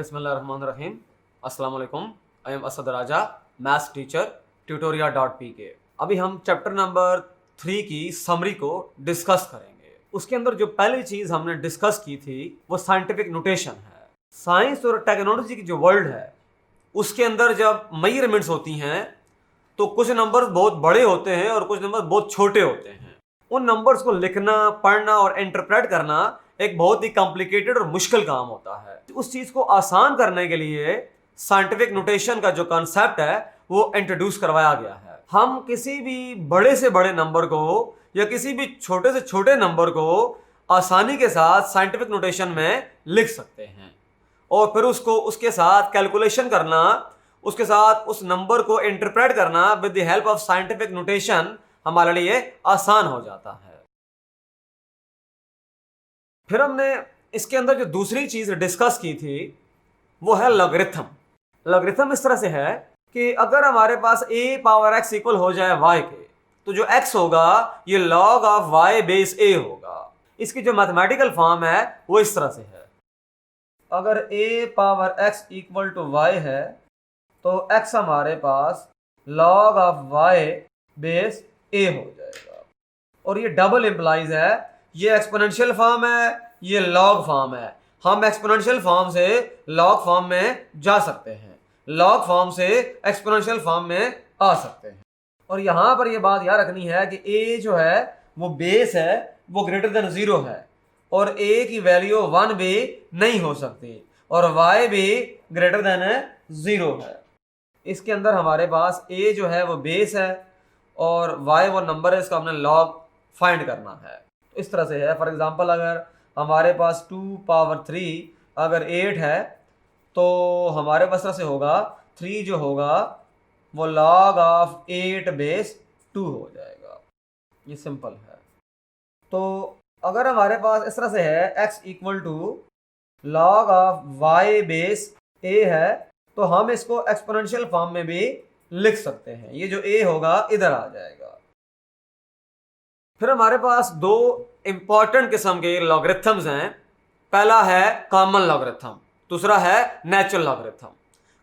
बिस्मिल्लाहिर्रहमानिर्रहीम। अस्सलाम वालेकुम। I am Asad Raja, maths teacher, tutoria.pk। अभी हम चैप्टर नंबर 3 की समरी को डिस्कस करेंगे। उसके अंदर जो पहली चीज़ हमने डिस्कस की थी वो साइंटिफिक नोटेशन है। साइंस और टेक्नोलॉजी की जो वर्ल्ड है उसके अंदर जब मेजरमेंट्स होती हैं तो कुछ नंबर्स बहुत बड़े होते हैं और कुछ नंबर्स बहुत छोटे होते हैं। उन नंबर्स को लिखना, पढ़ना और इंटरप्रेट करना एक बहुत ही कॉम्प्लिकेटेड और मुश्किल काम होता है। उस चीज़ को आसान करने के लिए साइंटिफिक नोटेशन का जो कॉन्सेप्ट है वो इंट्रोड्यूस करवाया गया है। हम किसी भी बड़े से बड़े नंबर को या किसी भी छोटे से छोटे नंबर को आसानी के साथ साइंटिफिक नोटेशन में लिख सकते हैं और फिर उसको उसके साथ कैलकुलेशन करना, उसके साथ उस नंबर को इंटरप्रेट करना with the help of scientific notation हमारे लिए आसान हो जाता है। फिर हमने इसके अंदर जो दूसरी चीज डिस्कस की थी वो है लॉगरिथम। लॉगरिथम इस तरह से है कि अगर हमारे पास a पावर x इक्वल हो जाए y के, तो जो x होगा ये log of y base a होगा। इसकी जो मैथमेटिकल फॉर्म है वो इस तरह से है। अगर a power x equal to y है तो x हमारे पास log of y base a हो जाएगा। और ये डबल इंप्लाइज है, ये एक्सपोनेंशियल फॉर्म है, ये लॉग फॉर्म है। हम एक्सपोनेंशियल फॉर्म से लॉग फॉर्म में जा सकते हैं, लॉग फॉर्म से एक्सपोनेंशियल फॉर्म में आ सकते हैं। और यहाँ पर ये बात याद रखनी है कि a जो है वो बेस है, वो ग्रेटर देन 0 है और a की वैल्यू 1 भी नहीं हो सकती और y भी ग्रेटर देन 0 है। इसके अंदर हमारे पास a जो है वो बेस है और y वो नंबर है, इसका हमने लॉग फाइंड करना है। इस तरह से है। फॉर एग्जांपल अगर हमारे पास 2 पावर 3 अगर 8 है तो हमारे पास तरह से होगा 3 जो होगा वो log ऑफ 8 बेस 2 हो जाएगा। ये सिंपल है। तो अगर हमारे पास इस तरह से है x equal to log of y base a है तो हम इसको एक्सपोनेंशियल फॉर्म में भी लिख सकते हैं। ये जो a होगा इधर आ जाएगा। फिर हमारे पास दो इंपॉर्टेंट किस्म के लॉगरिथम्स हैं। पहला है कॉमन लॉगरिथम, दूसरा है नेचुरल लॉगरिथम।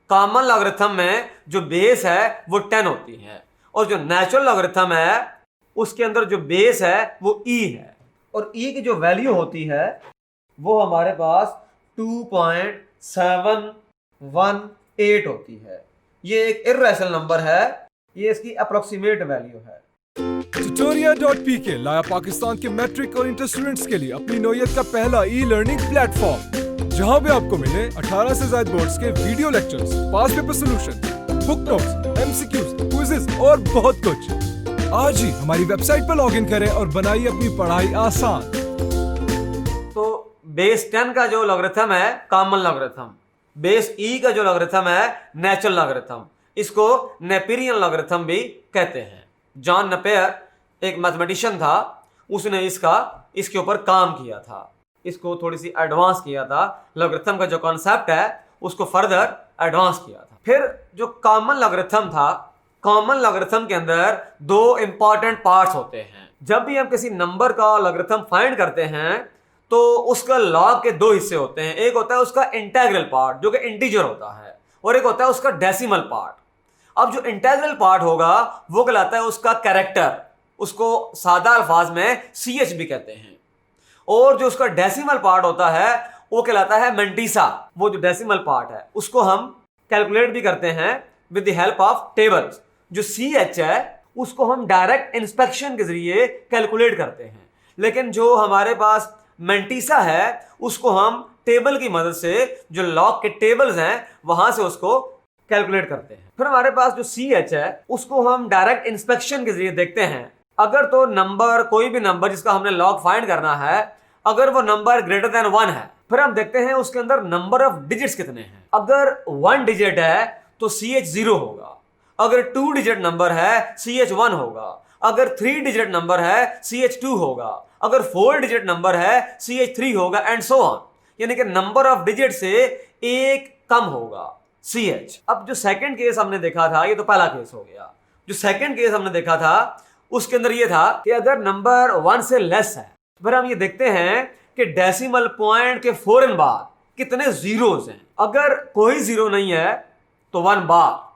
कॉमन लॉगरिथम में जो बेस है वो 10 होती है और जो नेचुरल लॉगरिथम है उसके अंदर जो बेस है वो e है और e की जो वैल्यू होती है वो हमारे पास 2.718 होती है। ये एक इर्रेशनल नंबर है, ये इसकी अप्रोक्सीमेट वैल्यू है। tutoria.pk लाया पाकिस्तान के मैट्रिक और इंटर स्टूडेंट्स के लिए अपनी नौयत का पहला ई लर्निंग प्लेटफॉर्म, जहां पे आपको मिले 18 से ज्यादा बोर्ड्स के video lectures, past paper solution, book notes, MCQs, quizzes और बहुत कुछ। आज ही हमारी वेबसाइट पर लॉगिन करें और बनाइए अपनी पढ़ाई आसान। तो बेस 10 का जो लॉगरिथम है कॉमन लॉगरिथम, बेस e का जो लॉगरिथम है नेचुरल लॉगरिथम, इसको नेपेरियन लॉगरिथम भी कहते हैं। जॉन नेपियर एक मैथमेटिशियन था, उसने इसके ऊपर काम किया था, इसको थोड़ी सी एडवांस किया था। लॉगरिथम का जो कॉन्सेप्ट है उसको फर्दर एडवांस किया था। फिर जो कॉमन लॉगरिथम था, कॉमन लॉगरिथम के अंदर दो इंपॉर्टेंट पार्ट्स होते हैं। जब भी हम किसी नंबर का लॉगरिथम फाइंड करते हैं तो उसका लॉग के दो हिस्से होते हैं। एक होता है उसका इंटीग्रल पार्ट जो कि इंटीजर होता है और एक होता है उसका डेसिमल पार्ट। अब जो इंटीग्रल पार्ट होगा वो कहलाता है उसका कैरेक्टर, उसको सादा अल्फाज में CH भी कहते हैं। और जो उसका डेसिमल पार्ट होता है वो कहलाता है मेंटिसा। वो जो डेसिमल पार्ट है उसको हम कैलकुलेट भी करते हैं with the help of tables. जो CH है उसको हम डायरेक्ट इंस्पेक्शन के जरिए कैलकुलेट करते हैं, लेकिन जो हमारे पास मेंटिसा है उसको हम टेबल की मदद से, जो लॉग के टेबल्स हैं वहां से उसको कैलकुलेट करते हैं। फिर हमारे पास जो CH है उसको हम डायरेक्ट इंस्पेक्शन के जरिए देखते हैं। अगर तो नंबर, कोई भी नंबर जिसका हमने लॉग फाइंड करना है, अगर वो नंबर ग्रेटर देन 1 है, फिर हम देखते हैं उसके अंदर नंबर ऑफ डिजिट्स कितने हैं। अगर 1 डिजिट है तो CH 0 होगा, अगर 2 डिजिट नंबर है CH 1 होगा, अगर 3 डिजिट नंबर है CH 2 होगा, अगर 4 डिजिट नंबर है CH 3 होगा एंड सो ऑन। यानी कि नंबर ऑफ डिजिट से एक कम होगा CH। अब जो सेकंड केस हमने देखा था, ये तो पहला केस हो गया। जो सेकंड केस हमने देखा था उसके अंदर ये था कि अगर नंबर 1 से लेस है, फिर हम ये देखते हैं कि डेसिमल पॉइंट के फौरन बाद कितने जीरोज हैं। अगर कोई जीरो नहीं है तो 1 बार,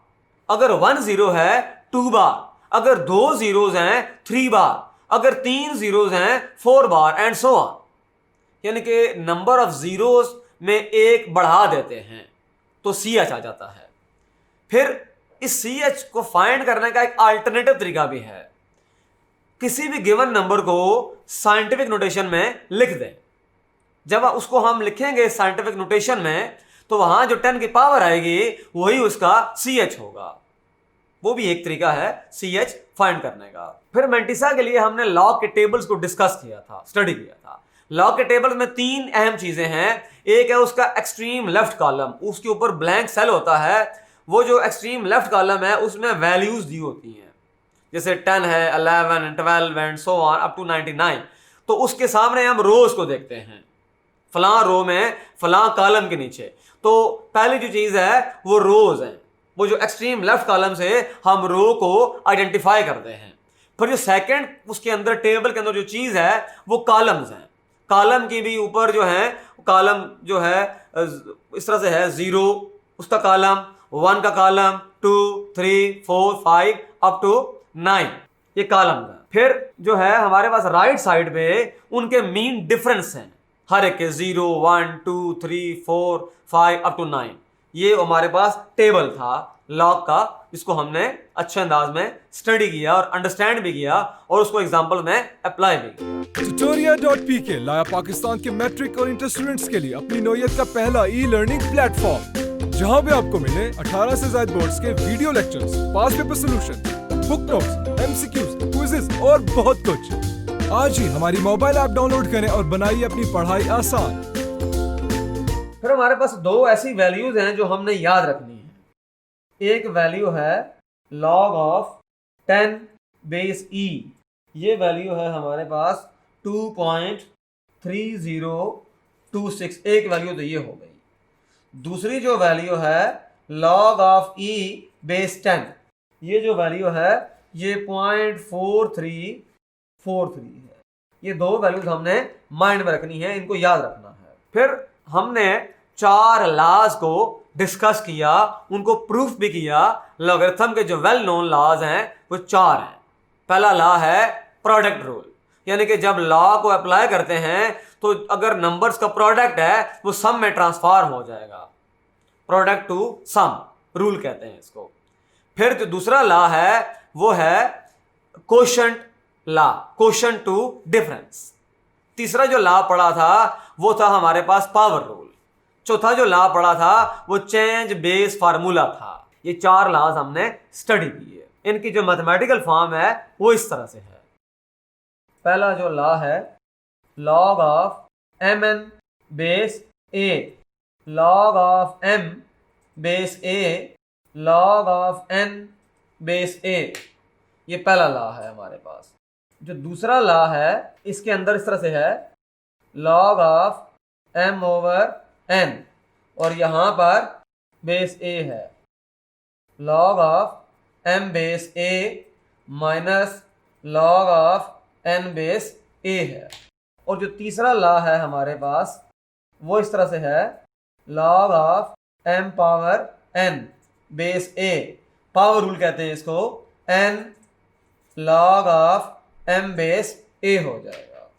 अगर 1 जीरो है 2 बार, अगर 2 जीरोज हैं 3 बार, अगर 3 जीरोज हैं 4 बार एंड सो ऑन। यानी कि नंबर ऑफ जीरोज में एक बढ़ा देते हैं तो CH आ जाता है। फिर इस CH को फाइंड करने का एक अल्टरनेटिव तरीका भी है। किसी भी गिवन नंबर को साइंटिफिक नोटेशन में लिख दें। जब उसको हम लिखेंगे साइंटिफिक नोटेशन में तो वहां जो 10 की पावर आएगी वही उसका CH होगा। वो भी एक तरीका है CH फाइंड करने का। फिर मेंटिसा के लिए हमने लॉग के टेबल्स को डिस्कस किया था, स्टडी किया था। लॉग के टेबल में 3 अहम चीजें हैं। एक है उसका एक्सट्रीम लेफ्ट कॉलम, उसके ऊपर ब्लैंक सेल होता है। वो जो एक्सट्रीम लेफ्ट कॉलम है उसमें वैल्यूज दी होती हैं, जैसे 10 है, 11 12 and so on up to 99। तो उसके सामने हम रोज को देखते हैं, फलां रो में फलां कॉलम के नीचे। तो पहली जो चीज है वो रोज है। वो जो एक्सट्रीम लेफ्ट कॉलम से हम रो को आइडेंटिफाई करते हैं। फिर जो सेकंड उसके अंदर टेबल के अंदर जो चीज है वो कॉलम्स हैं। कॉलम की भी ऊपर जो है कॉलम जो है इस तरह से है, 0 उसका कॉलम, 1 का कॉलम, 2 3 4 5 अप टू 9 ये कॉलम है। फिर जो है हमारे पास राइट साइड पे उनके मीन डिफरेंस हैं, हर एक के 0 1 2 3 4 5 अप टू 9। ये हमारे पास टेबल था लॉग का, जिसको हमने अच्छे अंदाज में स्टडी किया और अंडरस्टैंड भी किया और उसको एग्जाम्पल में अप्लाई भी किया। Tutoria.pk लाया पाकिस्तान के मैट्रिक और इंटर स्टूडेंट्स के लिए अपनी नौयत का पहला ई-लर्निंग प्लेटफॉर्म, जहां भी आपको मिले 18 से ज्यादा बोर्ड्स के video lectures, past paper solution, book notes, MCQs, quizzes और बहुत कुछ। आज ही हमारी मोबाइल ऐप डाउनलोड करें और बनाइए अपनी पढ़ाई आसान। फिर हमारे पास 2 ऐसी वैल्यूज हैं जो हमने याद रखनी है। एक वैल्यू है log ऑफ 10 बेस E, ये वैल्यू है हमारे पास 2.3026, एक वैल्यू तो ये हो गई। दूसरी जो वैल्यू है log ऑफ E बेस 10, ये जो वैल्यू है ये 0.4343 है। ये 2 वैल्यूज हमने माइंड में रखनी है, इनको याद रखना है। फिर हमने 4 लॉज को डिस्कस किया, उनको प्रूफ भी किया। लॉगरिथम के जो वेल नोन लॉज हैं वो 4 हैं। पहला लॉ है प्रोडक्ट रूल, यानी कि जब लॉ को अप्लाई करते हैं तो अगर नंबर्स का प्रोडक्ट है वो सम में ट्रांसफॉर्म हो जाएगा, प्रोडक्ट टू सम रूल कहते हैं इसको। फिर जो दूसरा लॉ है वो है quotient law, quotient to difference. तीसरा जो लॉ पढ़ा था वो था हमारे पास पावर रूल। चौथा जो लॉ पढ़ा था वो चेंज बेस फार्मूला था। ये 4 लॉज हमने स्टडी किए। इनकी जो मैथमेटिकल फॉर्म है वो इस तरह से है। पहला जो लॉ है log of mn base a, log of m base a, log of n base a, ये पहला लॉ है हमारे पास। जो दूसरा लॉ है इसके अंदर इस तरह से है log of m over n, और यहां पर बेस a है, log of m base a minus log of n base a है। और जो तीसरा लॉ है हमारे पास वो इस तरह से है log of m power n base a, power rule कहते हैं इसको, n log of m base a हो जाएगा।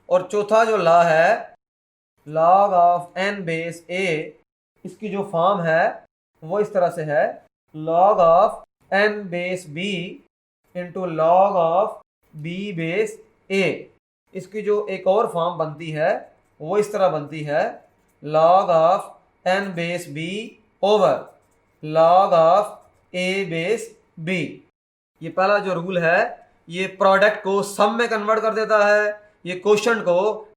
और चौथा जो लॉ है log of n base a, इसकी जो फॉर्म है वो इस तरह से है log of n base b into log of b base a। इसकी जो एक और फॉर्म बनती है वो इस तरह बनती है log of n base b over log of a base b। ये पहला जो रूल है ये प्रोडक्ट को सम में कन्वर्ट कर देता है, ये क्वोशंट को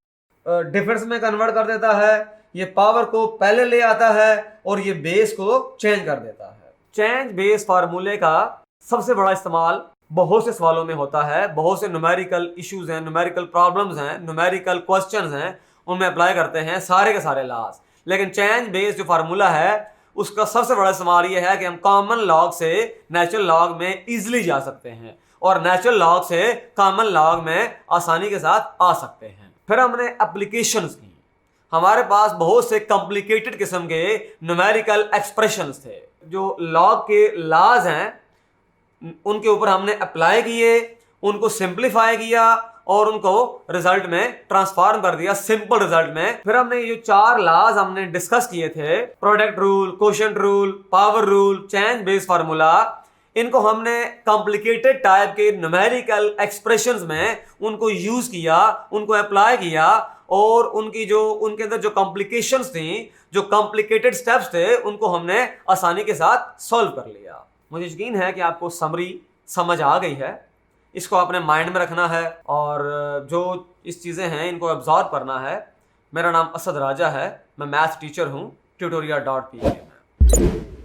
डिफरेंस में कन्वर्ट कर देता है, ये पावर को पहले ले आता है और ये बेस को चेंज कर देता है। चेंज बेस फार्मूले का सबसे बड़ा इस्तेमाल बहुत से सवालों में होता है। बहुत से न्यूमेरिकल इश्यूज हैं, न्यूमेरिकल प्रॉब्लम्स हैं, न्यूमेरिकल क्वेश्चंस हैं, उनमें अप्लाई करते हैं सारे के सारे लॉज। लेकिन चेंज बेस जो फार्मूला है उसका सबसे बड़ा इस्तेमाल ये है कि हम कॉमन लॉग से नेचुरल लॉग में इजीली जा सकते हैं और नेचुरल लॉग से कॉमन लॉग में आसानी के साथ आ सकते हैं। फिर हमने एप्लीकेशंस की, हमारे पास बहुत से कॉम्प्लिकेटेड किस्म के न्यूमेरिकल एक्सप्रेशंस थे। जो लॉग के लॉज हैं उनके ऊपर हमने अप्लाई किए, उनको सिंप्लीफाई किया और उनको रिजल्ट में ट्रांसफॉर्म कर दिया सिंपल रिजल्ट में। फिर हमने ये जो 4 लॉज हमने डिस्कस किए थे, product rule, quotient rule, power rule, change base formula, इनको हमने कॉम्प्लिकेटेड टाइप के न्यूमेरिकल एक्सप्रेशंस में उनको यूज किया, उनको अप्लाई किया और उनके अंदर जो कॉम्प्लिकेशंस थी, जो कॉम्प्लिकेटेड स्टेप्स थे, उनको हमने आसानी के साथ सॉल्व कर लिया। मुझे यकीन है कि आपको समरी समझ आ गई है। इसको अपने माइंड में रखना है और जो इस चीज़ें हैं इनको एब्जॉर्ब करना है। मेरा नाम असद राजा है, मैं मैथ्स टीचर हूँ tutoria.pk में।